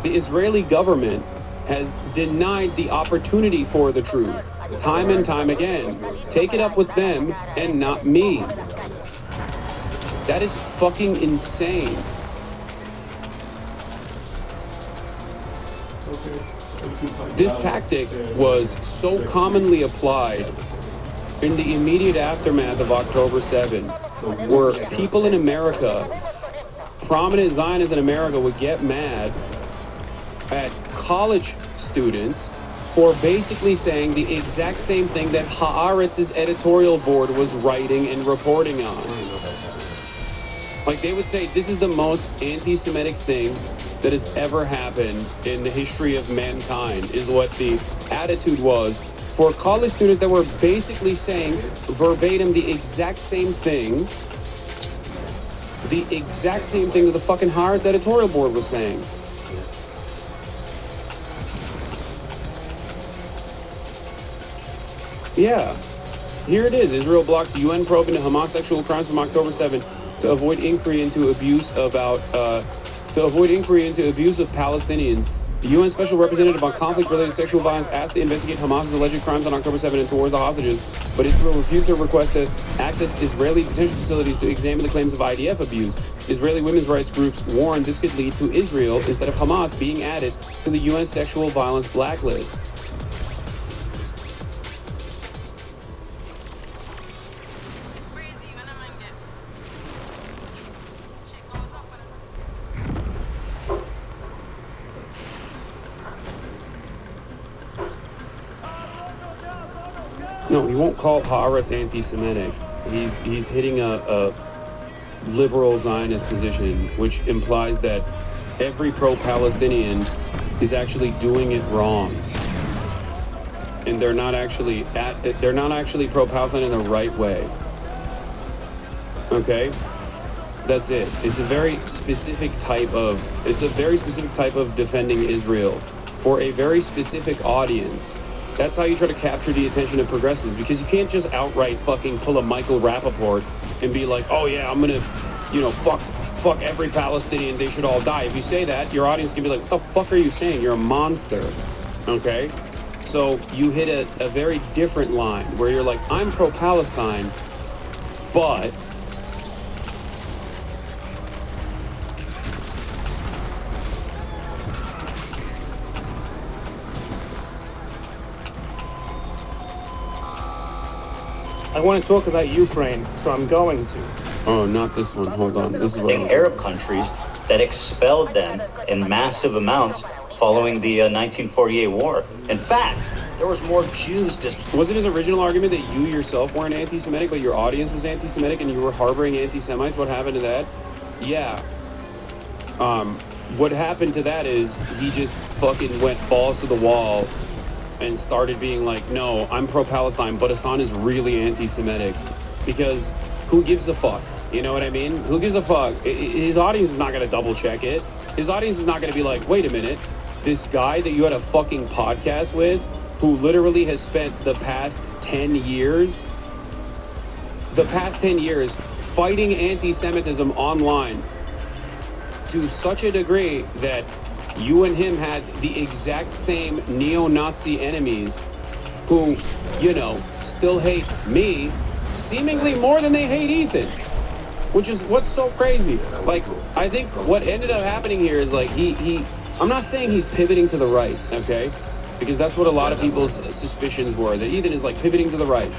The Israeli government has denied the opportunity for the truth, time and time again. Take it up with them and not me. That is fucking insane. This tactic was so commonly applied in the immediate aftermath of October 7, where people in America, prominent Zionists in America, would get mad at college students for basically saying the exact same thing that Haaretz's editorial board was writing and reporting on. Like, they would say, this is the most anti-Semitic thing that has ever happened in the history of mankind, is what the attitude was for college students that were basically saying verbatim the exact same thing that the fucking Haaretz editorial board was saying. Yeah, here it is. Israel blocks UN probe into Hamas sexual crimes from October 7 to avoid inquiry into abuse of Palestinians. The UN Special Representative on Conflict-Related Sexual Violence asked to investigate Hamas's alleged crimes on October 7 and towards the hostages, but Israel refused to request to access Israeli detention facilities to examine the claims of IDF abuse. Israeli women's rights groups warned this could lead to Israel, instead of Hamas, being added to the UN sexual violence blacklist. No, he won't call Haaretz anti-Semitic. He's hitting a liberal Zionist position, which implies that every pro-Palestinian is actually doing it wrong, and they're not actually pro-Palestinian in the right way. Okay, that's it. It's a very specific type of defending Israel for a very specific audience. That's how you try to capture the attention of progressives, because you can't just outright fucking pull a Michael Rappaport and be like, oh yeah, I'm gonna, fuck every Palestinian, they should all die. If you say that, your audience can be like, what the fuck are you saying? You're a monster, okay? So you hit a very different line where you're like, I'm pro-Palestine, but I want to talk about Ukraine, so I'm going to. Oh, not this one. Hold on. This is what Arab countries that expelled them in massive amounts following the 1948 war. In fact, there was more Jews. Wasn't his original argument that you yourself weren't anti-Semitic, but your audience was anti-Semitic and you were harboring anti-Semites? What happened to that? Yeah. What happened to that is he just fucking went balls to the wall and started being like, no, I'm pro-Palestine, but Hassan is really anti-Semitic. Because who gives a fuck? You know what I mean? Who gives a fuck? His audience is not going to double check it. His audience is not going to be like, wait a minute, this guy that you had a fucking podcast with, who literally has spent the past 10 years fighting anti-Semitism online to such a degree that you and him had the exact same neo-Nazi enemies who, still hate me seemingly more than they hate Ethan, which is what's so crazy. Like, I think what ended up happening here is like I'm not saying he's pivoting to the right, okay? Because that's what a lot of people's suspicions were, that Ethan is like pivoting to the right.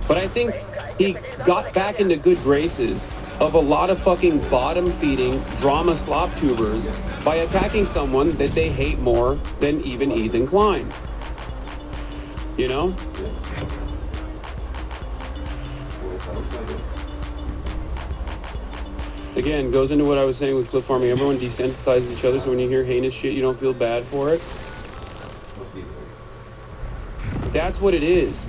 But I think he got back into good graces of a lot of fucking bottom-feeding drama slop tubers by attacking someone that they hate more than even Ethan Klein. You know? Again, goes into what I was saying with clip farming. Everyone desensitizes each other, so when you hear heinous shit, you don't feel bad for it. That's what it is.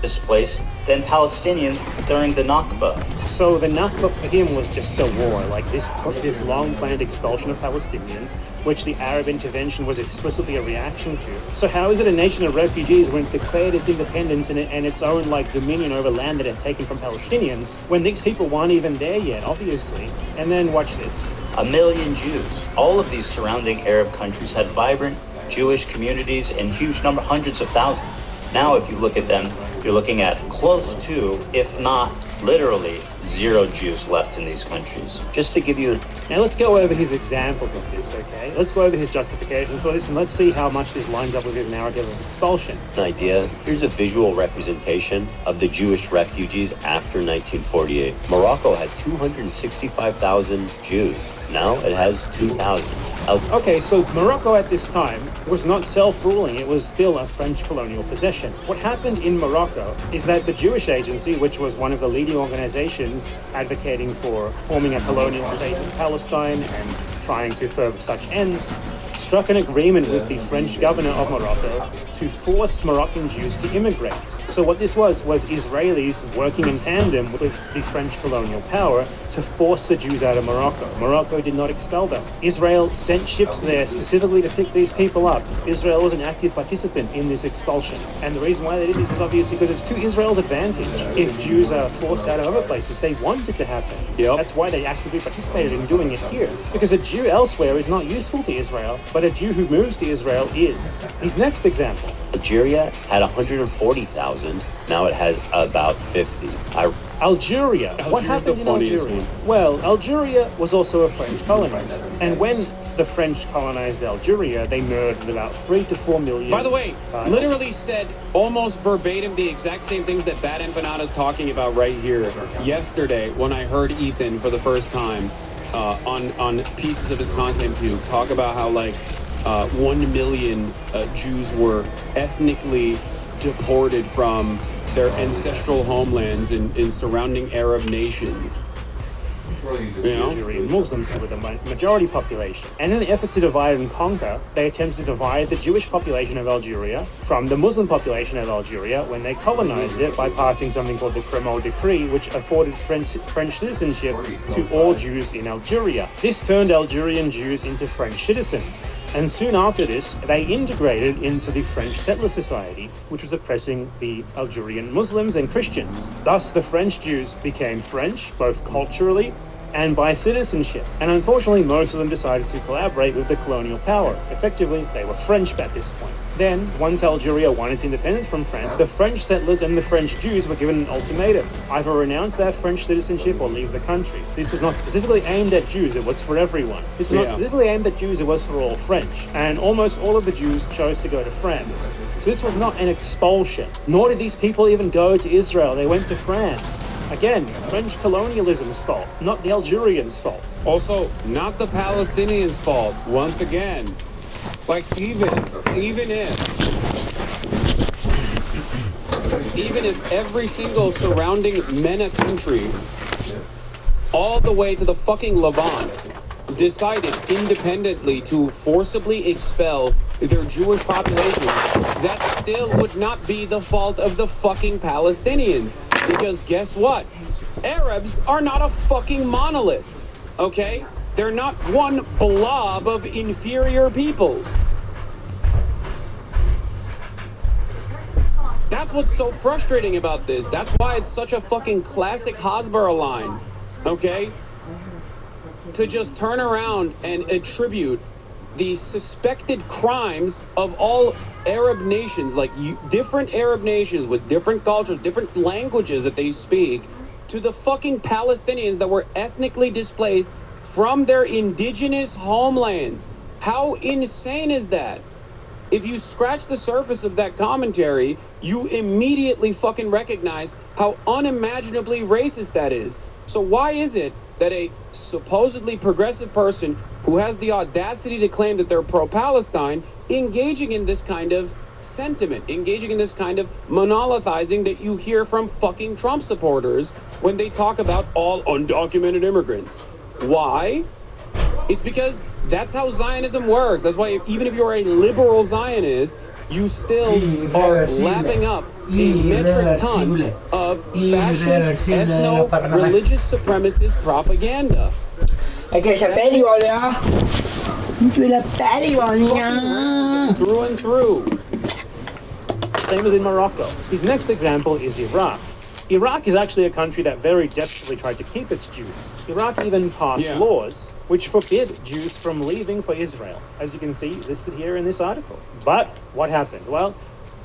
Displaced than Palestinians during the Nakba. So the Nakba for him was just a war, like this long-planned expulsion of Palestinians, which the Arab intervention was explicitly a reaction to. So how is it a nation of refugees when it declared its independence and its own like dominion over land that it had taken from Palestinians, when these people weren't even there yet, obviously? And then watch this. 1 million Jews. All of these surrounding Arab countries had vibrant Jewish communities in huge number, hundreds of thousands. Now, if you look at them, you're looking at close to, if not literally, 0 Jews left in these countries. Just to give you... Now let's go over his examples of this, okay? Let's go over his justifications for this, and let's see how much this lines up with his narrative of expulsion. An idea, here's a visual representation of the Jewish refugees after 1948. Morocco had 265,000 Jews. Now it has 2,000. Okay, so Morocco at this time was not self-ruling, it was still a French colonial possession. What happened in Morocco is that the Jewish Agency, which was one of the leading organizations advocating for forming a colonial state in Palestine and trying to further such ends, struck an agreement with the French governor of Morocco to force Moroccan Jews to immigrate. So what this was Israelis working in tandem with the French colonial power to force the Jews out of Morocco. Morocco did not expel them. Israel sent ships there specifically to pick these people up. Israel was an active participant in this expulsion. And the reason why they did this is obviously because it's to Israel's advantage. If Jews are forced out of other places, they want it to happen. Yep. That's why they actively participated in doing it here. Because a Jew elsewhere is not useful to Israel, but a Jew who moves to Israel is. His next example. Algeria had 140,000. Now it has about 50. Algeria. What happened in Algeria? Well, Algeria was also a French colony. And when the French colonized Algeria, they murdered about 3 to 4 million. By the way, literally said almost verbatim the exact same things that Bad Empanada's talking about right here. Yesterday, when I heard Ethan for the first time on pieces of his content tube talk about how like 1 million Jews were ethnically deported from their ancestral homelands in surrounding Arab nations. You know? Algerian Muslims were the majority population. And in an effort to divide and conquer, they attempted to divide the Jewish population of Algeria from the Muslim population of Algeria when they colonized it by passing something called the Crémeau Decree, which afforded French citizenship to all Jews in Algeria. This turned Algerian Jews into French citizens. And soon after this, they integrated into the French settler society, which was oppressing the Algerian Muslims and Christians. Thus, the French Jews became French, both culturally and by citizenship. And unfortunately, most of them decided to collaborate with the colonial power. Effectively, they were French at this point. Then, once Algeria won its independence from France, the French settlers and the French Jews were given an ultimatum: either renounce their French citizenship or leave the country. This was not specifically aimed at Jews, it was for everyone. This was not specifically aimed at Jews, it was for all French. And almost all of the Jews chose to go to France. So this was not an expulsion. Nor did these people even go to Israel, they went to France. Again, French colonialism's fault, not the Algerians' fault. Also, not the Palestinians' fault, once again. Like, even if every single surrounding MENA country, all the way to the fucking Levant, decided independently to forcibly expel their Jewish population, that still would not be the fault of the fucking Palestinians. Because guess what? Arabs are not a fucking monolith, okay? They're not one blob of inferior peoples. That's what's so frustrating about this. That's why it's such a fucking classic Hasbara line, okay? To just turn around and attribute the suspected crimes of all Arab nations, like different Arab nations with different cultures, different languages that they speak, to the fucking Palestinians that were ethnically displaced from their indigenous homelands. How insane is that? If you scratch the surface of that commentary, you immediately fucking recognize how unimaginably racist that is. So why is it that a supposedly progressive person who has the audacity to claim that they're pro-Palestine engaging in this kind of sentiment, engaging in this kind of monolithizing that you hear from fucking Trump supporters when they talk about all undocumented immigrants? Why? It's because that's how Zionism works. That's why even if you're a liberal Zionist, you still are lapping up a metric ton of fascist, ethno-religious supremacist propaganda. Che saperi voglio? Tu la pari voglio? Through and through. Same as in Morocco. His next example is Iraq. Iraq is actually a country that very desperately tried to keep its Jews. Iraq even passed laws which forbid Jews from leaving for Israel, as you can see listed here in this article. But what happened? Well,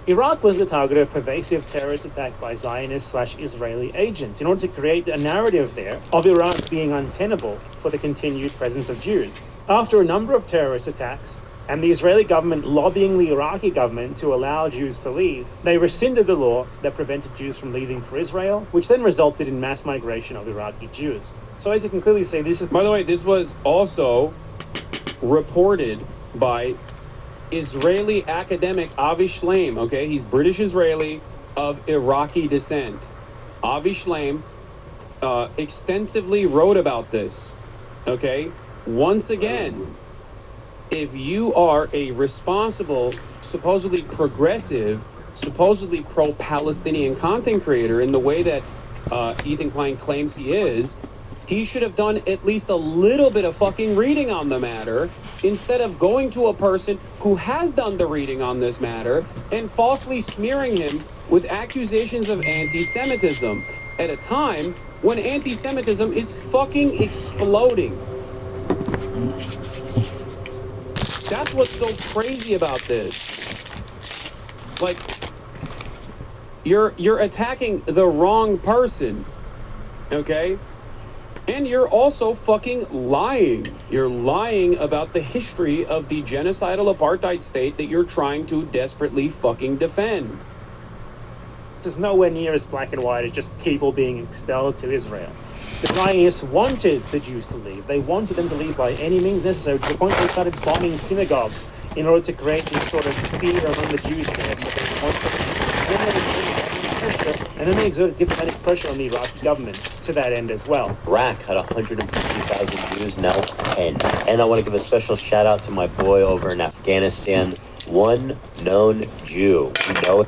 Iraq was the target of a pervasive terrorist attack by Zionist/Israeli agents in order to create a narrative there of Iraq being untenable for the continued presence of Jews. After a number of terrorist attacks, and the Israeli government lobbying the Iraqi government to allow Jews to leave, they rescinded the law that prevented Jews from leaving for Israel, which then resulted in mass migration of Iraqi Jews. So as you can clearly see, this is... By the way, this was also reported by Israeli academic Avi Shlaim, okay? He's British-Israeli of Iraqi descent. Avi Shlaim extensively wrote about this, okay? Once again, if you are a responsible, supposedly progressive, supposedly pro-Palestinian content creator in the way that Ethan Klein claims he is, he should have done at least a little bit of fucking reading on the matter instead of going to a person who has done the reading on this matter and falsely smearing him with accusations of anti-Semitism at a time when anti-Semitism is fucking exploding. That's what's so crazy about this. Like, you're attacking the wrong person, okay? And you're also fucking lying. You're lying about the history of the genocidal apartheid state that you're trying to desperately fucking defend. This is nowhere near as black and white as just people being expelled to Israel. The Zionists wanted the Jews to leave. They wanted them to leave by any means necessary, to the point they started bombing synagogues in order to create this sort of fear among the Jews there. So they wanted and then they exerted diplomatic pressure on the Iraqi government to that end as well. Iraq had 150,000 Jews, now 10. And I want to give a special shout out to my boy over in Afghanistan, one known Jew. We know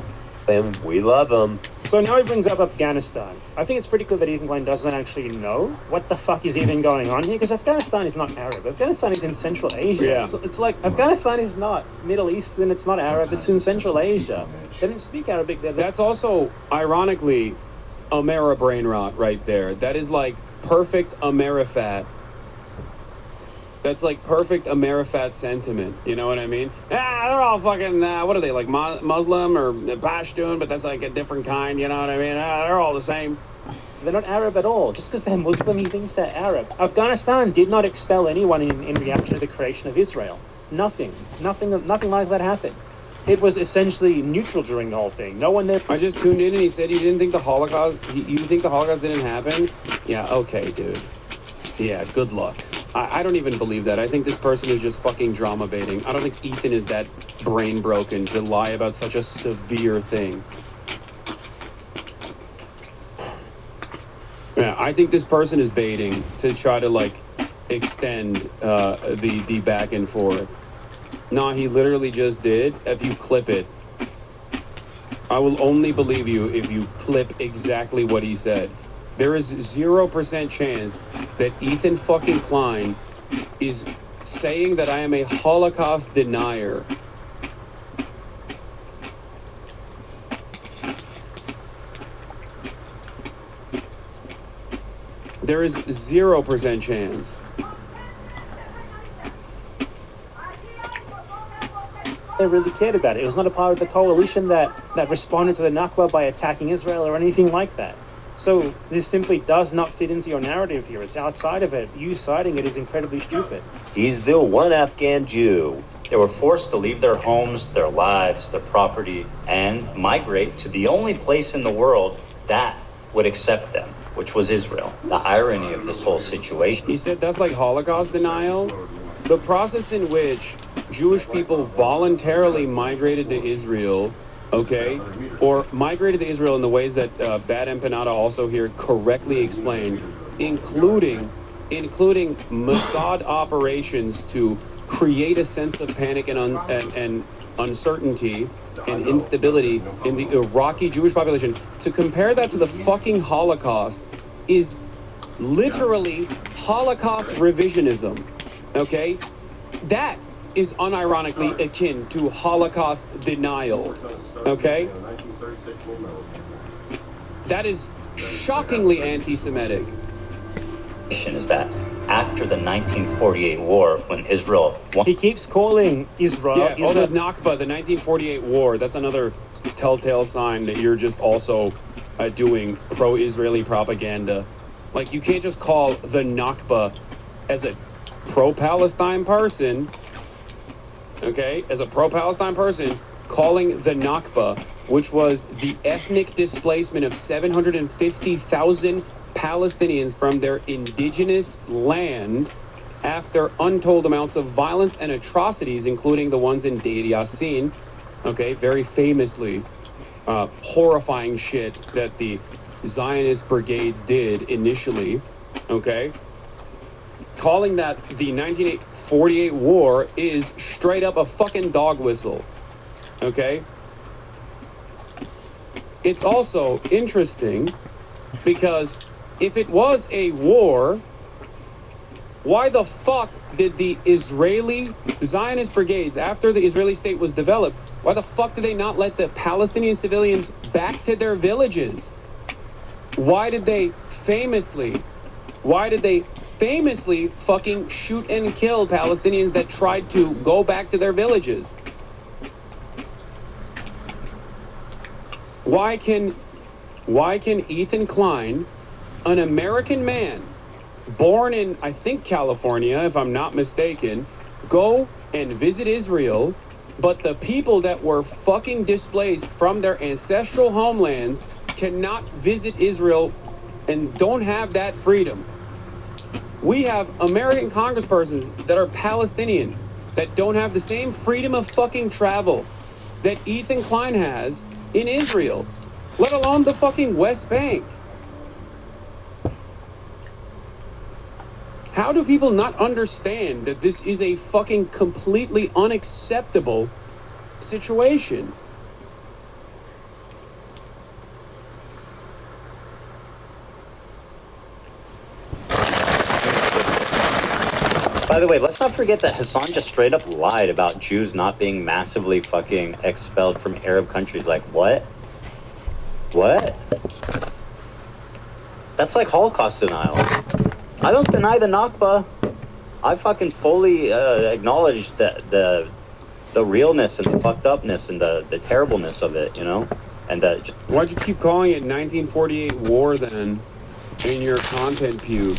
him, we love him. So now he brings up Afghanistan. I think it's pretty clear that Ethan Klein doesn't actually know what the fuck is even going on here, because Afghanistan is not Arab. Afghanistan is in Central Asia. Yeah. So it's like Afghanistan is not Middle Eastern, it's not Arab, it's in Central Asia. They didn't speak Arabic there. That's also, ironically, Amera brain rot right there. That is like perfect Amerifat. That's like perfect Amerifat sentiment. You know what I mean? They're all fucking, what are they, like Muslim or Pashtun, but that's like a different kind, you know what I mean? They're all the same. They're not Arab at all. Just because they're Muslim, he thinks they're Arab. Afghanistan did not expel anyone in reaction to the creation of Israel. Nothing like that happened. It was essentially neutral during the whole thing. No one there... I just tuned in and he said he didn't think the Holocaust... You think the Holocaust didn't happen? Yeah, okay, dude. Yeah, good luck. I don't even believe that. I think this person is just fucking drama baiting. I don't think Ethan is that brain broken to lie about such a severe thing. Yeah, I think this person is baiting to try to, like, extend the back and forth. No, he literally just did. If you clip it, I will only believe you if you clip exactly what he said. There is 0% chance that Ethan fucking Klein is saying that I am a Holocaust denier. There is 0% chance. They really cared about it. It was not a part of the coalition that responded to the Nakba by attacking Israel or anything like that. So this simply does not fit into your narrative here. It's outside of it. You citing it is incredibly stupid. He's the one Afghan Jew. They were forced to leave their homes, their lives, their property, and migrate to the only place in the world that would accept them, which was Israel. The irony of this whole situation. He said that's like Holocaust denial. The process in which Jewish people voluntarily migrated to Israel, okay, or migrated to Israel in the ways that Bad Empanada also here correctly explained, including including Mossad operations to create a sense of panic and uncertainty and instability in the Iraqi Jewish population. To compare that to the fucking Holocaust is literally Holocaust revisionism, okay? That is unironically akin to Holocaust denial, okay? That is shockingly anti-Semitic. Is that after the 1948 war, when Israel won, He keeps calling Israel. Yeah, oh, the Israel Nakba, the 1948 war, that's another telltale sign that you're just also doing pro-Israeli propaganda. Like, you can't just call the Nakba as a pro-Palestine person, okay, as a pro-Palestine person, calling the Nakba, which was the ethnic displacement of 750,000 Palestinians from their indigenous land after untold amounts of violence and atrocities, including the ones in Deir Yassin, okay, very famously, horrifying shit that the Zionist brigades did initially, okay? Calling that the 1948 war is straight up a fucking dog whistle, okay? It's also interesting because if it was a war, why the fuck did the Israeli Zionist brigades, after the Israeli state was developed, why the fuck did they not let the Palestinian civilians back to their villages? Why did they famously fucking shoot and kill Palestinians that tried to go back to their villages? Why can Ethan Klein, an American man, born in, I think, California, if I'm not mistaken, go and visit Israel, but the people that were fucking displaced from their ancestral homelands cannot visit Israel and don't have that freedom? We have American congresspersons that are Palestinian that don't have the same freedom of fucking travel that Ethan Klein has in Israel, let alone the fucking West Bank. How do people not understand that this is a fucking completely unacceptable situation? by the way, let's not forget that Hassan just straight up lied about Jews not being massively fucking expelled from Arab countries. Like, what? What? That's like Holocaust denial. I don't deny the Nakba. I fucking fully acknowledge that the realness and the fucked upness and the terribleness of it, you know? And that. Why'd you keep calling it 1948 war then in your content pew?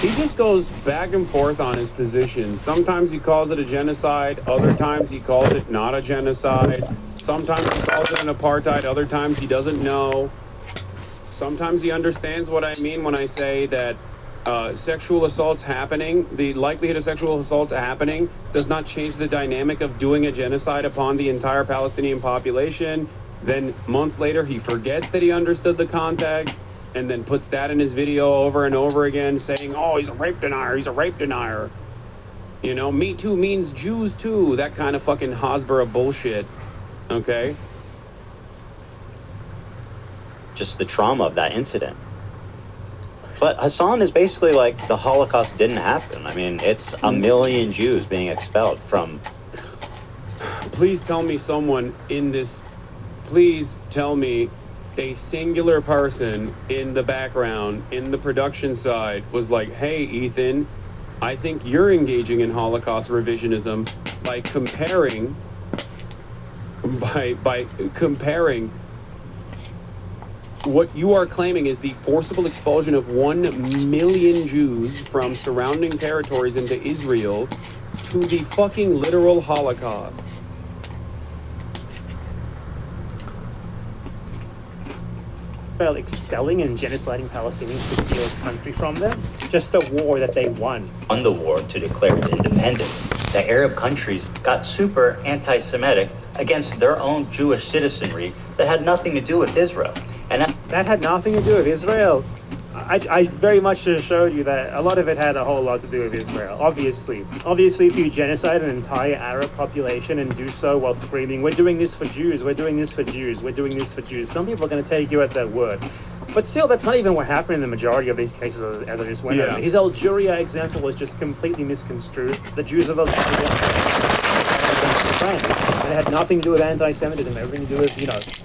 He just goes back and forth on his position. Sometimes he calls it a genocide. Other times he calls it not a genocide. Sometimes he calls it an apartheid. Other times he doesn't know. Sometimes he understands what I mean when I say that sexual assaults happening, the likelihood of sexual assaults happening does not change the dynamic of doing a genocide upon the entire Palestinian population. Then months later, he forgets that he understood the context and then puts that in his video over and over again saying, oh, he's a rape denier, he's a rape denier. You know, Me Too means Jews too, that kind of fucking Hasbara bullshit, okay? Just the trauma of that incident. But Hassan is basically like the Holocaust didn't happen. I mean, it's a million Jews being expelled from... Please tell me someone in this, please tell me a singular person in the background, in the production side, was like, hey, Ethan, I think you're engaging in Holocaust revisionism by comparing what you are claiming is the forcible expulsion of 1 million Jews from surrounding territories into Israel to the fucking literal Holocaust. Israel expelling and genociding Palestinians to steal its country from them. Just a war that they won. Won the war to declare its independence. The Arab countries got super anti-Semitic against their own Jewish citizenry that had nothing to do with Israel. And that had nothing to do with Israel. I very much just showed you that a lot of it had a whole lot to do with Israel. Obviously, if you genocide an entire Arab population and do so while screaming, "We're doing this for Jews. We're doing this for Jews. We're doing this for Jews," some people are going to take you at that word. But still, that's not even what happened in the majority of these cases, as I just went over. His Algeria example was just completely misconstrued. The Jews of Algeria. It had nothing to do with anti-Semitism, everything to do with,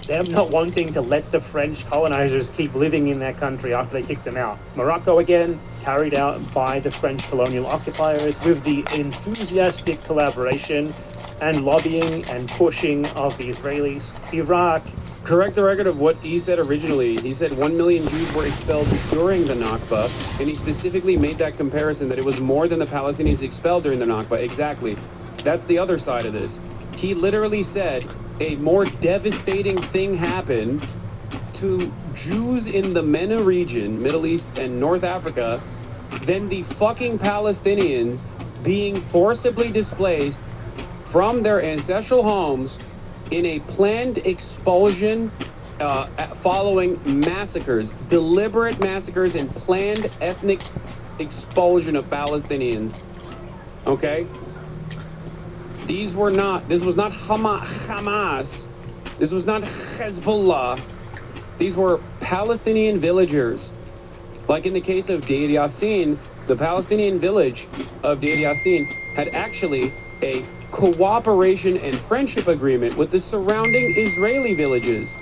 them not wanting to let the French colonizers keep living in their country after they kicked them out. Morocco, again, carried out by the French colonial occupiers with the enthusiastic collaboration and lobbying and pushing of the Israelis. Iraq. Correct the record of what he said originally. He said 1 million Jews were expelled during the Nakba, and he specifically made that comparison that it was more than the Palestinians expelled during the Nakba. Exactly. That's the other side of this. He literally said a more devastating thing happened to Jews in the MENA region, Middle East and North Africa, than the fucking Palestinians being forcibly displaced from their ancestral homes in a planned expulsion following massacres, deliberate massacres and planned ethnic expulsion of Palestinians. Okay? This was not Hamas. This was not Hezbollah. These were Palestinian villagers. Like in the case of Deir Yassin, the Palestinian village of Deir Yassin had actually a cooperation and friendship agreement with the surrounding Israeli villages.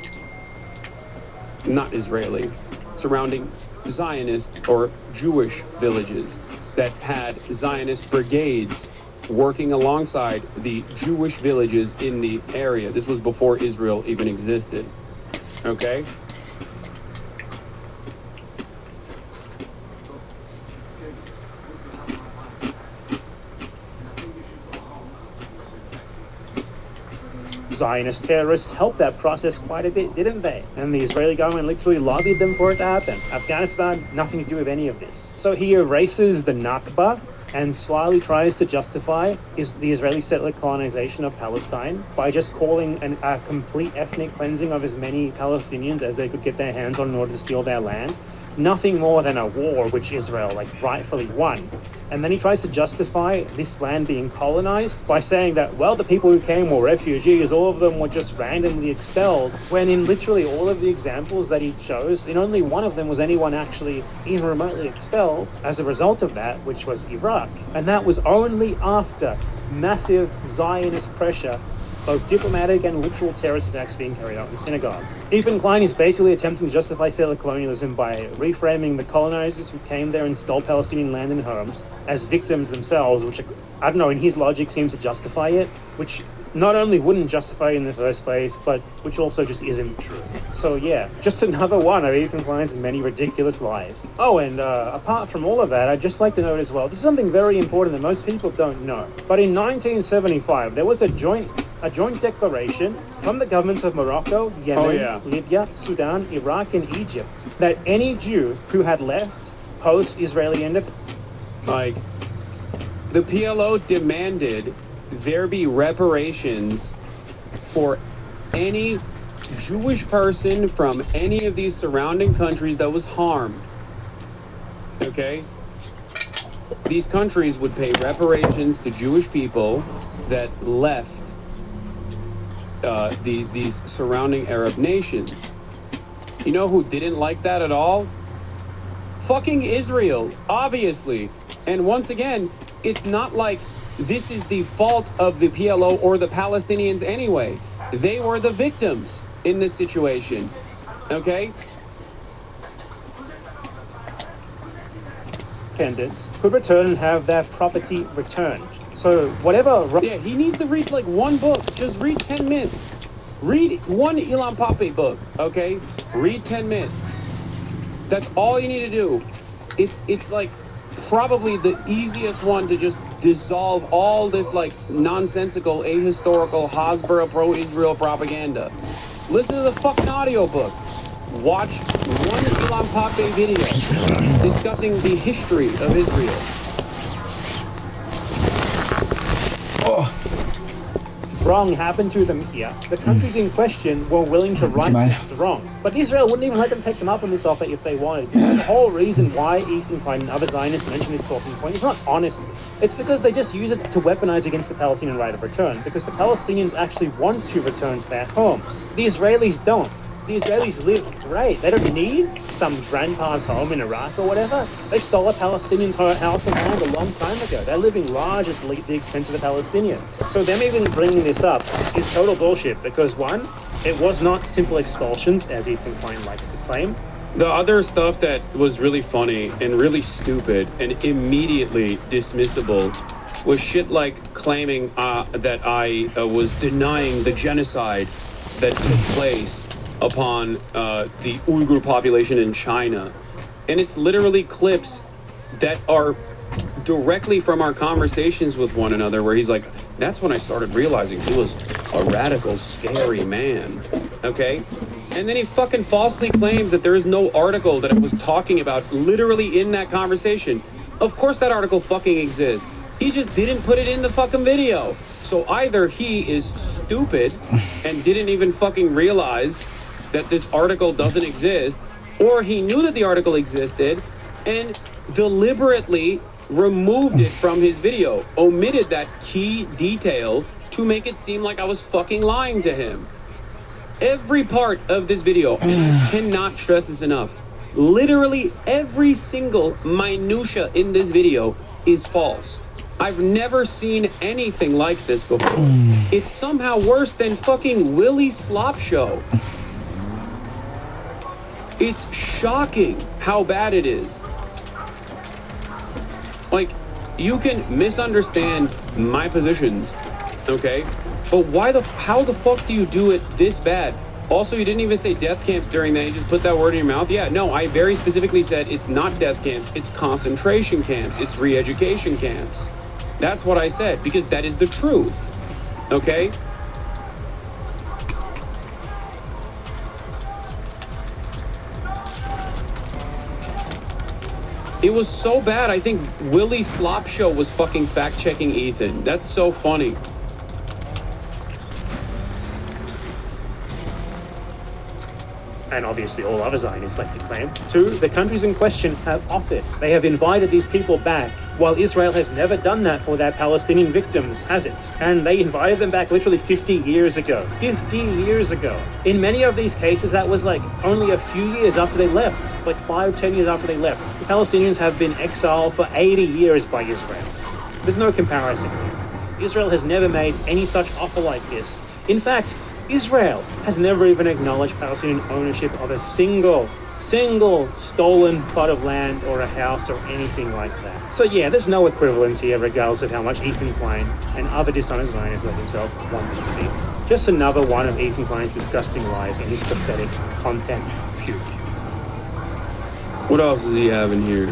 Not Israeli, surrounding Zionist or Jewish villages that had Zionist brigades working alongside the Jewish villages in the area. This was before Israel even existed. Okay? Zionist terrorists helped that process quite a bit, didn't they? And the Israeli government literally lobbied them for it to happen. Afghanistan, nothing to do with any of this. So he erases the Nakba and slyly tries to justify the Israeli settler colonization of Palestine by just calling a complete ethnic cleansing of as many Palestinians as they could get their hands on in order to steal their land. Nothing more than a war which Israel rightfully won. And then he tries to justify this land being colonized by saying that, well, the people who came were refugees, all of them were just randomly expelled, when in literally all of the examples that he chose, in only one of them was anyone actually even remotely expelled as a result of that, which was Iraq. And that was only after massive Zionist pressure, both diplomatic and literal terrorist attacks being carried out in synagogues. Ethan Klein is basically attempting to justify settler colonialism by reframing the colonizers who came there and stole Palestinian land and homes as victims themselves, which, I don't know, in his logic seems to justify it, which not only wouldn't justify it in the first place, but which also just isn't true. So yeah, just another one of Ethan Klein's many ridiculous lies. Oh, and apart from all of that, I'd just like to note as well, this is something very important that most people don't know. But in 1975, there was a joint declaration from the governments of Morocco, Yemen, Libya, Sudan, Iraq, and Egypt that any Jew who had left post-Israeli independence, the PLO demanded there be reparations for any Jewish person from any of these surrounding countries that was harmed. Okay? These countries would pay reparations to Jewish people that left these surrounding Arab nations. You know who didn't like that at all? Fucking Israel, obviously. And once again, it's not like this is the fault of the PLO or the Palestinians anyway. They were the victims in this situation. Okay? Independents could return and have their property returned. So whatever... Yeah, he needs to read like one book. Just read 10 minutes. Read one Ilan Pappé book, okay? Read 10 minutes. That's all you need to do. It's like probably the easiest one to just dissolve all this like nonsensical, ahistorical, Hasbara pro-Israel propaganda. Listen to the fucking audiobook. Watch one Ilan Pappé video discussing the history of Israel. wrong happened to them here, the countries in question were willing to right this wrong. But Israel wouldn't even let them take them up on this offer if they wanted. The whole reason why Ethan Klein and other Zionists mention this talking point is not honest. It's because they just use it to weaponize against the Palestinian right of return, because the Palestinians actually want to return to their homes. The Israelis don't. The Israelis live great. They don't need some grandpa's home in Iraq or whatever. They stole a Palestinian's house and land a long time ago. They're living large at the expense of the Palestinians. So them even bringing this up is total bullshit because, one, it was not simple expulsions, as Ethan Klein likes to claim. The other stuff that was really funny and really stupid and immediately dismissible was shit like claiming that I was denying the genocide that took place upon the Uyghur population in China. And it's literally clips that are directly from our conversations with one another where he's like, that's when I started realizing he was a radical, scary man, okay? And then he fucking falsely claims that there is no article that I was talking about literally in that conversation. Of course that article fucking exists. He just didn't put it in the fucking video. So either he is stupid and didn't even fucking realize that this article doesn't exist, or he knew that the article existed and deliberately removed it from his video, omitted that key detail to make it seem like I was fucking lying to him. Every part of this video, and I cannot stress this enough, literally every single minutia in this video is false. I've never seen anything like this before. It's somehow worse than fucking Willie Slop Show. It's shocking how bad it is. Like, you can misunderstand my positions, okay? But how the fuck do you do it this bad? Also, you didn't even say death camps during that. You just put that word in your mouth. Yeah, no, I very specifically said it's not death camps. It's concentration camps. It's re-education camps. That's what I said, because that is the truth, okay? It was so bad, I think Willie Slop Show was fucking fact-checking Ethan. That's so funny. And obviously all other Zionists like to claim. Two, the countries in question have offered. They have invited these people back, while Israel has never done that for their Palestinian victims, has it? And they invited them back literally 50 years ago. 50 years ago. In many of these cases, that was like only a few years after they left. Like 5-10 years after they left. The Palestinians have been exiled for 80 years by Israel. There's no comparison here. Israel has never made any such offer like this. In fact, Israel has never even acknowledged Palestinian ownership of a single stolen plot of land or a house or anything like that. So yeah, there's no equivalence here regardless of how much Ethan Klein and other dishonest Zionists like himself want it to be. Just another one of Ethan Klein's disgusting lies and his pathetic content puke. What else does he have in here?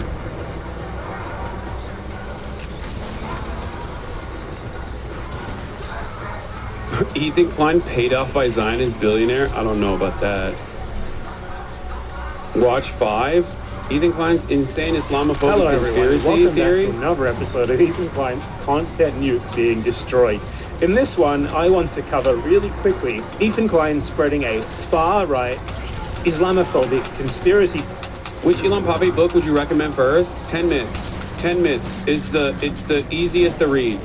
Ethan Klein paid off by Zionist billionaire? I don't know about that. Watch 5. Ethan Klein's insane Islamophobic Hello everyone, welcome theory. back to another episode of Ethan Klein's Content Nuke being destroyed. In this one, I want to cover really quickly Ethan Klein spreading a far-right Islamophobic conspiracy. Which Elon Pape book would you recommend first? 10 Myths. 10 Myths is the easiest to read.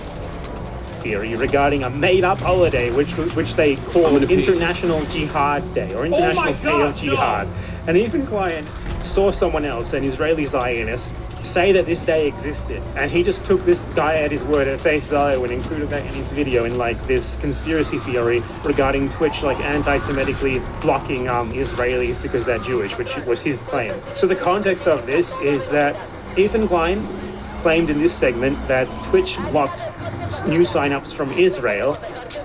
Theory regarding a made-up holiday which they call International Jihad Day or International Day of Jihad. No. And Ethan Klein saw someone else, an Israeli Zionist, say that this day existed, and he just took this guy at his word at face value and included that in his video in like this conspiracy theory regarding Twitch like anti-Semitically blocking Israelis because they're Jewish, which was his claim. So the context of this is that Ethan Klein claimed in this segment that Twitch blocked new signups from Israel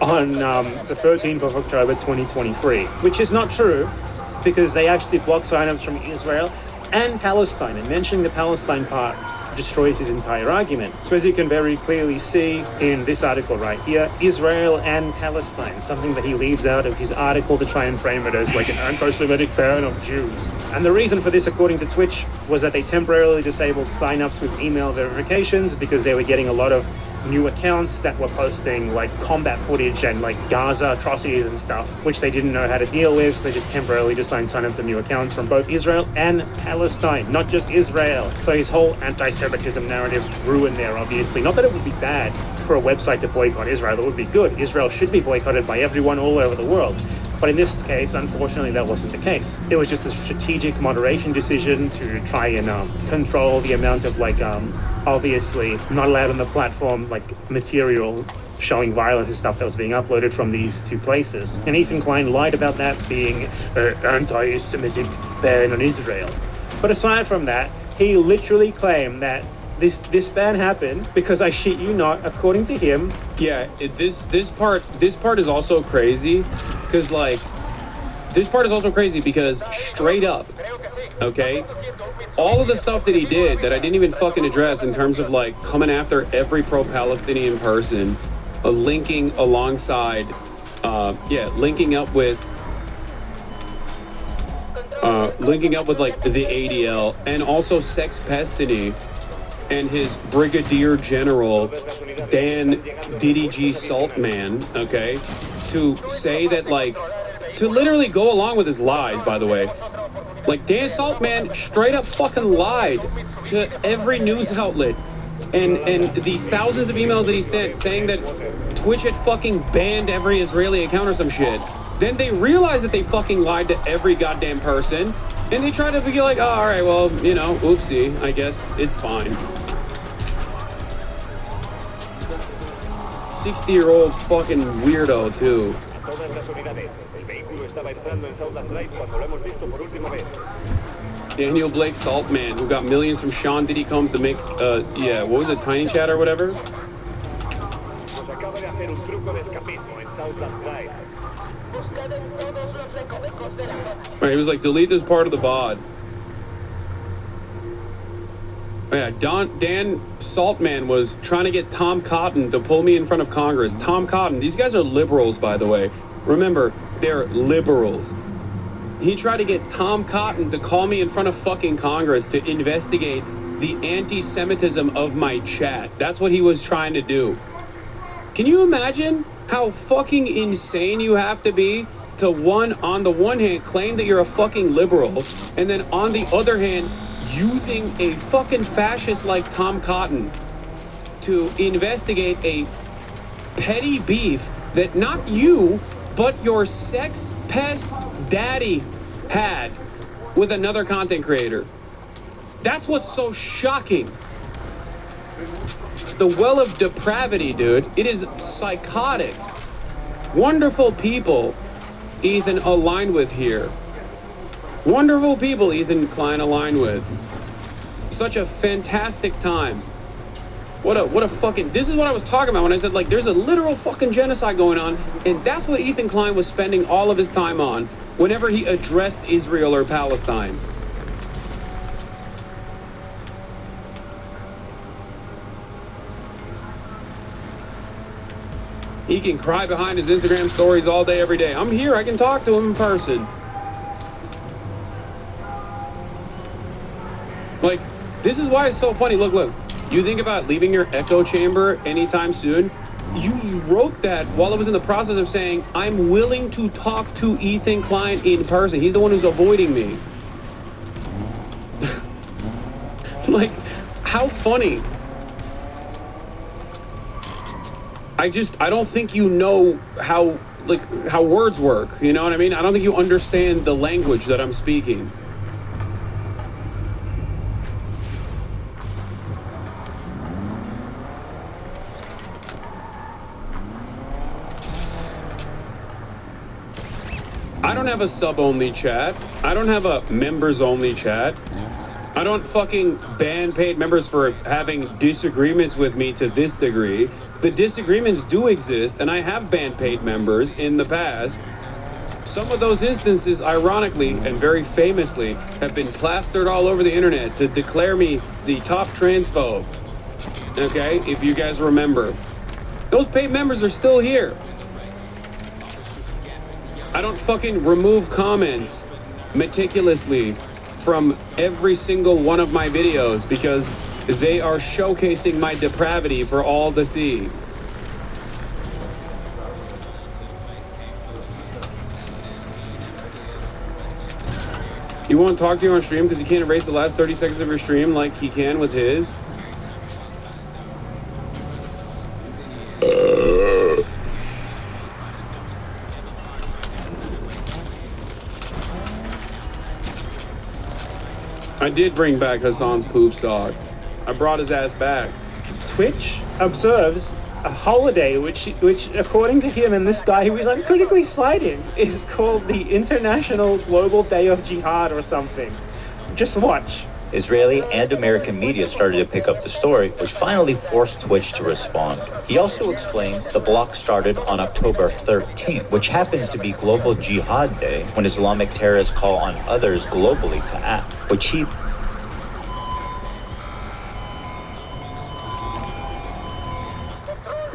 on the 13th of October 2023, which is not true because they actually blocked signups from Israel and Palestine, and mentioning the Palestine part destroys his entire argument. So as you can very clearly see in this article right here, Israel and Palestine, something that he leaves out of his article to try and frame it as like an anti-Semitic ban of Jews. And the reason for this, according to Twitch, was that they temporarily disabled signups with email verifications because they were getting a lot of new accounts that were posting like combat footage and like Gaza atrocities and stuff, which they didn't know how to deal with. So they just temporarily signed up to new accounts from both Israel and Palestine, not just Israel. So his whole anti-Semitism narrative grew in there, obviously. Not that it would be bad for a website to boycott Israel. It would be good. Israel should be boycotted by everyone all over the world. But in this case, unfortunately, that wasn't the case. It was just a strategic moderation decision to try and control the amount of obviously not allowed on the platform, material showing violence and stuff that was being uploaded from these two places. And Ethan Klein lied about that being an anti-Semitic ban on Israel. But aside from that, he literally claimed that this ban happened because, I shit you not, according to him. Yeah, this part is also crazy because straight up, okay, all of the stuff that he did that I didn't even fucking address in terms of coming after every pro-Palestinian person, linking alongside, linking up with the ADL and also Sex Pestany and his Brigadier General Dan Diddy G Saltman, okay, to say that to literally go along with his lies, by the way. Dan Saltman straight up fucking lied to every news outlet and the thousands of emails that he sent saying that Twitch had fucking banned every Israeli account or some shit. Then they realized that they fucking lied to every goddamn person, and they try to be like, oh, all right, well, oopsie, I guess it's fine. 60-year-old fucking weirdo, too. Daniel Blake Saltman, who got millions from Sean Diddy Combs to make, what was it, Tiny Chat or whatever? Right, he was like, delete this part of the VOD. Yeah, Dan Saltman was trying to get Tom Cotton to pull me in front of Congress. Tom Cotton, these guys are liberals, by the way. Remember, they're liberals. He tried to get Tom Cotton to call me in front of fucking Congress to investigate the anti-Semitism of my chat. That's what he was trying to do. Can you imagine how fucking insane you have to be to on the one hand, claim that you're a fucking liberal, and then on the other hand, using a fucking fascist like Tom Cotton to investigate a petty beef that not you, but your sex pest daddy had with another content creator. That's what's so shocking. The well of depravity, dude. It is psychotic. Wonderful people Ethan aligned with here. Wonderful people Ethan Klein aligned with. Such a fantastic time. What a fucking, this is what I was talking about when I said there's a literal fucking genocide going on, and that's what Ethan Klein was spending all of his time on whenever he addressed Israel or Palestine. He can cry behind his Instagram stories all day, every day. I'm here, I can talk to him in person. This is why it's so funny. Look. You think about leaving your echo chamber anytime soon. You wrote that while I was in the process of saying, I'm willing to talk to Ethan Klein in person. He's the one who's avoiding me. How funny. I don't think you know how words work. You know what I mean? I don't think you understand the language that I'm speaking. I don't have a sub-only chat. I don't have a members-only chat. I don't fucking ban paid members for having disagreements with me to this degree. The disagreements do exist, and I have banned paid members in the past. Some of those instances, ironically and very famously, have been plastered all over the internet to declare me the top transphobe. Okay, if you guys remember. Those paid members are still here. I don't fucking remove comments meticulously from every single one of my videos because They are showcasing my depravity for all to see. You won't talk to you on stream because you can't erase the last 30 seconds of your stream like he can with his? I did bring back Hassan's poop sock. I brought his ass back. Twitch observes a holiday which according to him and this guy who is uncritically citing is called the International Global Day of Jihad or something. Just watch. Israeli and American media started to pick up the story, which finally forced Twitch to respond. He also explains the block started on October 13th, which happens to be Global Jihad Day, when Islamic terrorists call on others globally to act, which he...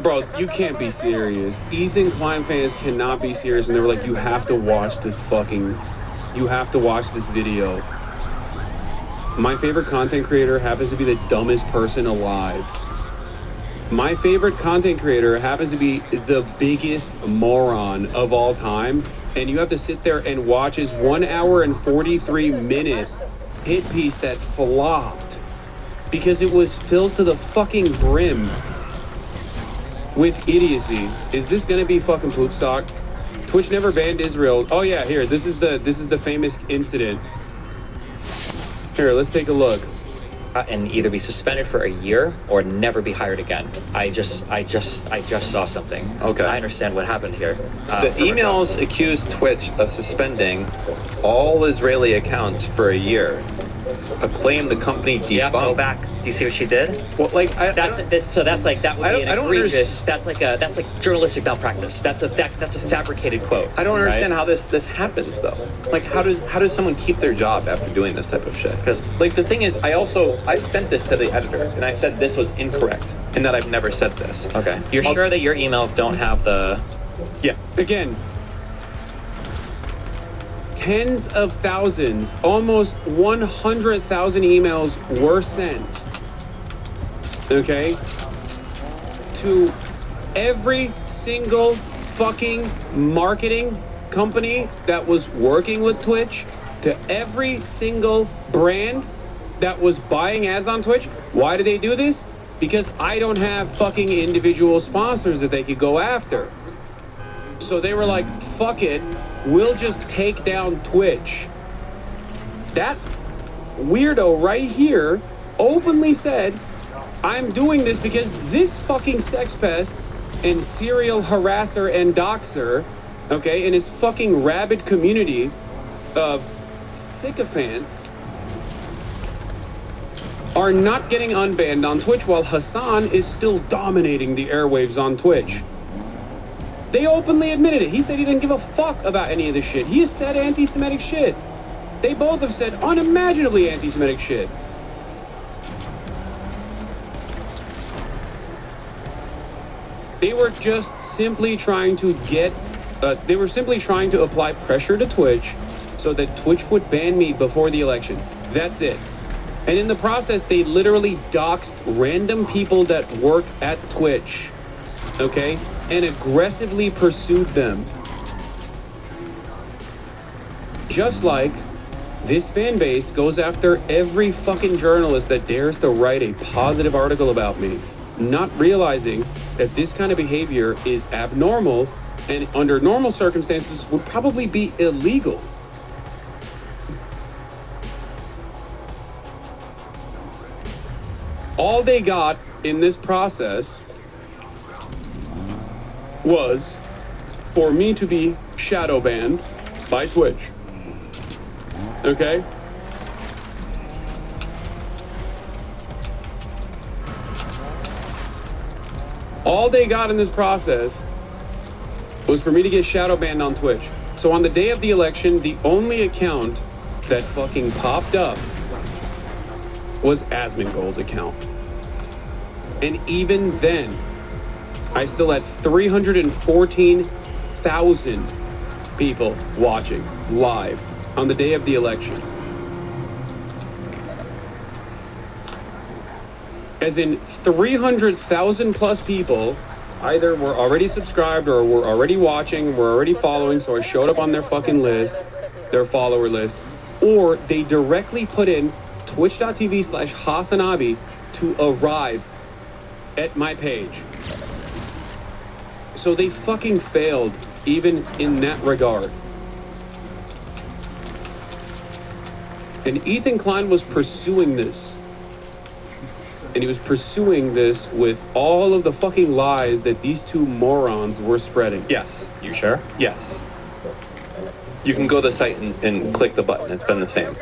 Bro, you can't be serious. Ethan Klein fans cannot be serious, and they were like, you have to watch this video. My favorite content creator happens to be the dumbest person alive. My favorite content creator happens to be the biggest moron of all time, and you have to sit there and watch his 1 hour and 43 minute hit piece that flopped because it was filled to the fucking brim with idiocy. Is this gonna be fucking poop sock? Twitch never banned Israel. Oh yeah, here, this is the famous incident. Here, let's take a look. And either be suspended for a year or never be hired again. I just saw something. Okay. I understand what happened here. The emails accused Twitch of suspending all Israeli accounts for a year. A claim the company debunked. Yeah, go back. Do you see what she did? Well, like that would be an egregious. That's like journalistic malpractice. That's a fabricated quote. I don't understand how this happens though. Like how does someone keep their job after doing this type of shit? Because like the thing is, I sent this to the editor and I said this was incorrect and that I've never said this. Okay. You're sure that your emails don't have the? Yeah. Again. Tens of thousands, almost 100,000 emails were sent, okay, to every single fucking marketing company that was working with Twitch, to every single brand that was buying ads on Twitch. Why do they do this? Because I don't have fucking individual sponsors that they could go after. So they were like, fuck it, we'll just take down Twitch. That weirdo right here openly said, I'm doing this because this fucking sex pest and serial harasser and doxer, okay, and his fucking rabid community of sycophants are not getting unbanned on Twitch while Hassan is still dominating the airwaves on Twitch. They openly admitted it. He said he didn't give a fuck about any of this shit. He has said anti-Semitic shit. They both have said unimaginably anti-Semitic shit. They were just simply trying to apply pressure to Twitch so that Twitch would ban me before the election. That's it. And in the process, they literally doxed random people that work at Twitch, okay? And aggressively pursued them. Just like this fan base goes after every fucking journalist that dares to write a positive article about me, not realizing that this kind of behavior is abnormal and under normal circumstances would probably be illegal. All they got in this process was for me to be shadow banned by Twitch. Okay? All they got in this process was for me to get shadow banned on Twitch. So on the day of the election, the only account that fucking popped up was Asmongold's account. And even then, I still had 314,000 people watching live on the day of the election. As in 300,000 plus people either were already subscribed or were already watching, were already following, so I showed up on their fucking list, their follower list, or they directly put in twitch.tv/Hasanabi to arrive at my page. So they fucking failed even in that regard. And Ethan Klein was pursuing this. And he was pursuing this with all of the fucking lies that these two morons were spreading. Yes. You sure? Yes. You can go to the site and click the button. It's been the same.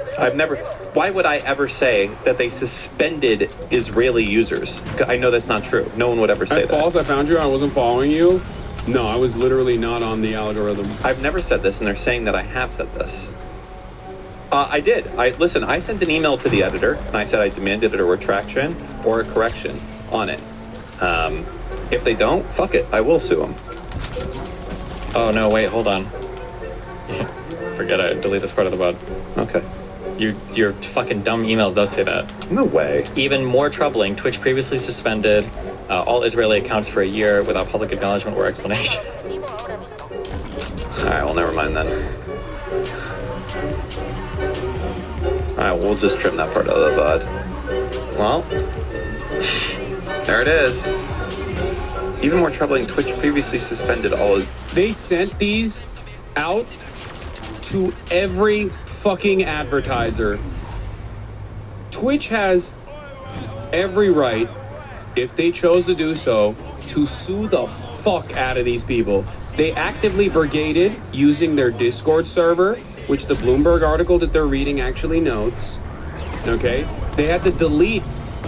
Why would I ever say that they suspended Israeli users? I know that's not true. No one would ever say That's that. false. I found you. I wasn't following you. No, I was literally not on the algorithm. I've never said this, and they're saying that I have said this. I did. Listen, I sent an email to the editor, and I said I demanded a retraction or a correction on it. If they don't, fuck it. I will sue them. Oh, no, wait, hold on. Forget it. Delete this part of the bud. Okay. Your fucking dumb email does say that. No way. Even more troubling, Twitch previously suspended all Israeli accounts for a year without public acknowledgement or explanation. All right, well, never mind then. All right, we'll just trim that part out of the bud. Well, there it is. Even more troubling, Twitch previously suspended all. They sent these out to every fucking advertiser. Twitch has every right, if they chose to do so, to sue the fuck out of these people. They actively brigaded using their Discord server, which the Bloomberg article that they're reading actually notes. Okay? They had to delete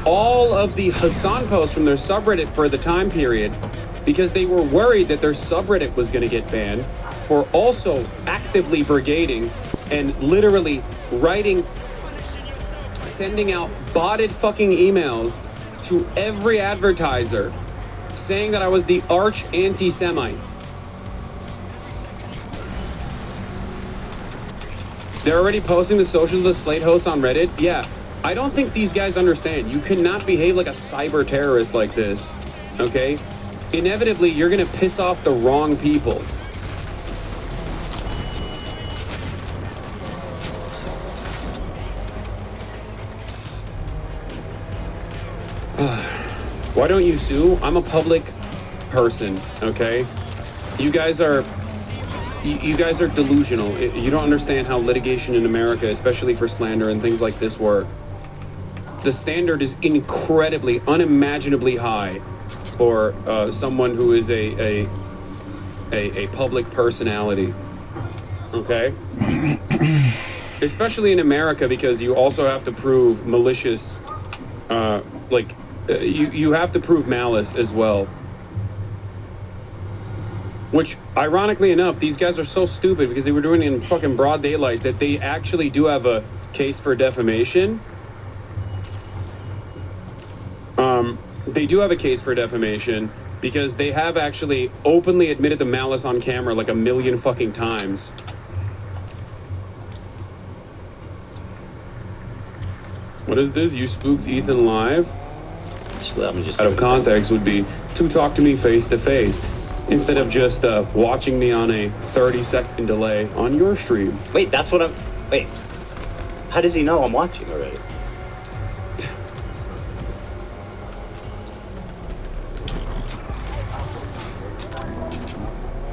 all of the Hassan posts from their subreddit for the time period because they were worried that their subreddit was going to get banned for also actively brigading and literally sending out botted fucking emails to every advertiser saying that I was the arch anti-Semite. They're already posting the socials of the Slate hosts on Reddit. Yeah, I don't think these guys understand. You cannot behave like a cyber terrorist like this, okay? Inevitably, you're gonna piss off the wrong people. Why don't you sue? I'm a public person, okay? You guys are delusional. You don't understand how litigation in America, especially for slander and things like this, work. The standard is incredibly, unimaginably high for someone who is a public personality. Okay? Especially in America, because you also have to prove malicious, you have to prove malice as well. Which, ironically enough, these guys are so stupid because they were doing it in fucking broad daylight that they actually do have a case for defamation. They do have a case for defamation because they have actually openly admitted to malice on camera like 1,000,000 fucking times. What is this? You spooked Ethan live? Out of context would be to talk to me face to face instead of just watching me on a 30-second delay on your stream. Wait, that's what I'm... Wait. How does he know I'm watching already?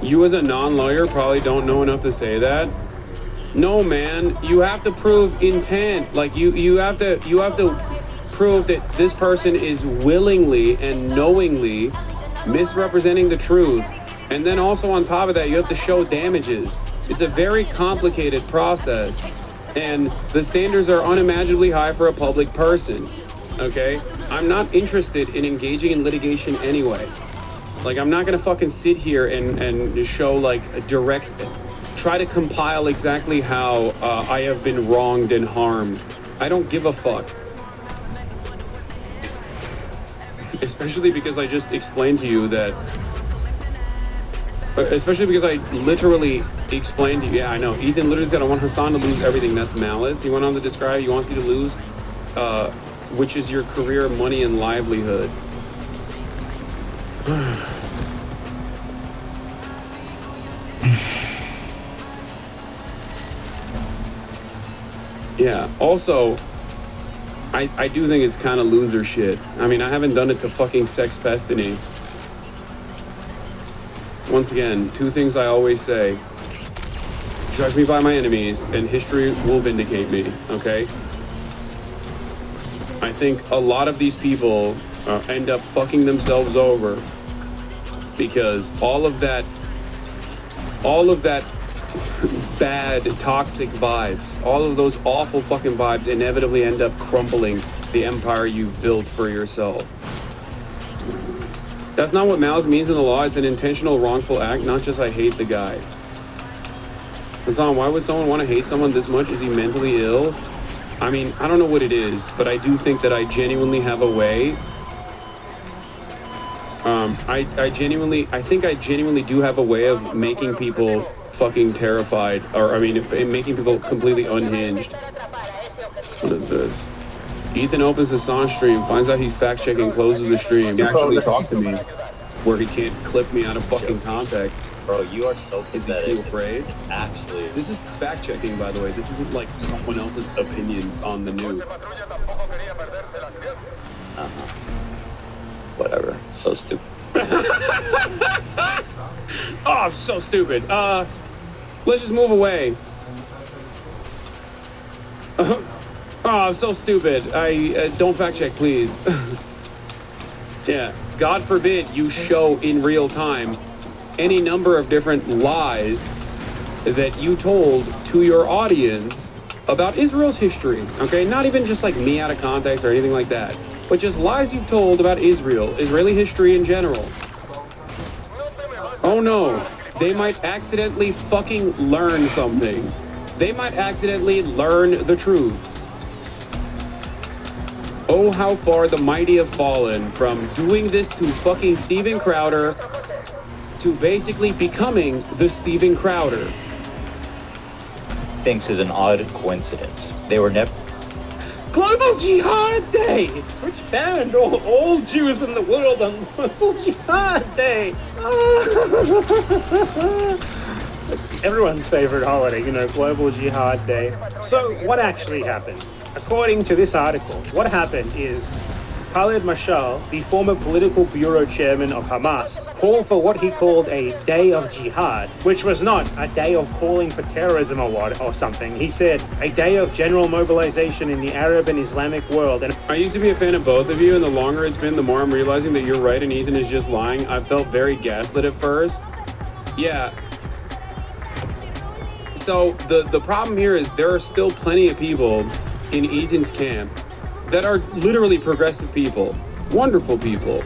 You as a non-lawyer probably don't know enough to say that. No, man, you have to prove intent. Like you have to prove that this person is willingly and knowingly misrepresenting the truth. And then also on top of that, you have to show damages. It's a very complicated process. And the standards are unimaginably high for a public person. Okay? I'm not interested in engaging in litigation anyway. Like, I'm not gonna fucking sit here and show like a direct, try to compile exactly how I have been wronged and harmed. I don't give a fuck. Especially because I just explained to you that, especially because I literally explained to you, yeah, I know, Ethan literally said I want Hassan to lose everything. That's malice. He went on to describe, he wants you to lose which is your career, money, and livelihood. Yeah, also, I do think it's kind of loser shit. I mean, I haven't done it to fucking Sexpestiny. Once again, two things I always say. Judge me by my enemies, and history will vindicate me, okay? I think a lot of these people end up fucking themselves over because all of that bad, toxic vibes, all of those awful fucking vibes inevitably end up crumbling the empire you've built for yourself. That's not what malice means in the law. It's an intentional wrongful act, not just I hate the guy. Hassan, why would someone want to hate someone this much? Is he mentally ill? I mean, I don't know what it is, but I do think that I genuinely have a way. I think I genuinely do have a way of making people fucking terrified, or I mean, making people completely unhinged. What is this? Ethan opens the Hassan stream, finds out he's fact-checking, closes the stream. He actually talked to me, where he can't clip me out of fucking context. Bro, you are so pathetic. Is he too afraid? Actually, This is fact-checking, by the way. This isn't like someone else's opinions on the news. whatever. So stupid. Oh, so stupid. Let's just move away. Oh, so stupid. I don't fact check, please. Yeah. God forbid you show in real time any number of different lies that you told to your audience about Israel's history. Okay, not even just like me out of context or anything like that, but just lies you've told about Israel, Israeli history in general. Oh no, they might accidentally fucking learn something. They might accidentally learn the truth. Oh, how far the mighty have fallen from doing this to fucking Steven Crowder to basically becoming the Steven Crowder. Thinks is an odd coincidence. They were never. Global Jihad Day! Which banned all Jews in the world on Global Jihad Day! Everyone's favorite holiday, you know, Global Jihad Day. So what actually happened? According to this article, what happened is Khaled Mashal, the former political bureau chairman of Hamas, called for what he called a day of jihad, which was not a day of calling for terrorism or something. He said a day of general mobilization in the Arab and Islamic world. And I used to be a fan of both of you, and the longer it's been, the more I'm realizing that you're right and Ethan is just lying. I felt very gaslit at first. Yeah. So the problem here is there are still plenty of people in Ethan's camp that are literally progressive people, wonderful people.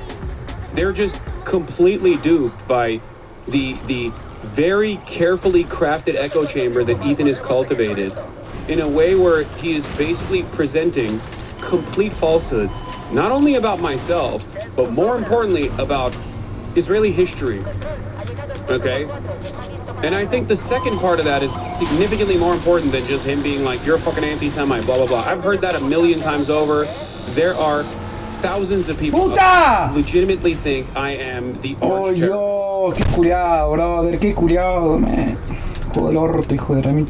They're just completely duped by the very carefully crafted echo chamber that Ethan has cultivated in a way where he is basically presenting complete falsehoods, not only about myself, but more importantly about Israeli history. Okay? And I think the second part of that is significantly more important than just him being like, you're a fucking anti-Semite, blah, blah, blah. I've heard that a million times over. There are thousands of people who legitimately think I am the arch terrorist. Qué culiado, brother, qué culiado, man. Joder, orto, hijo de remil.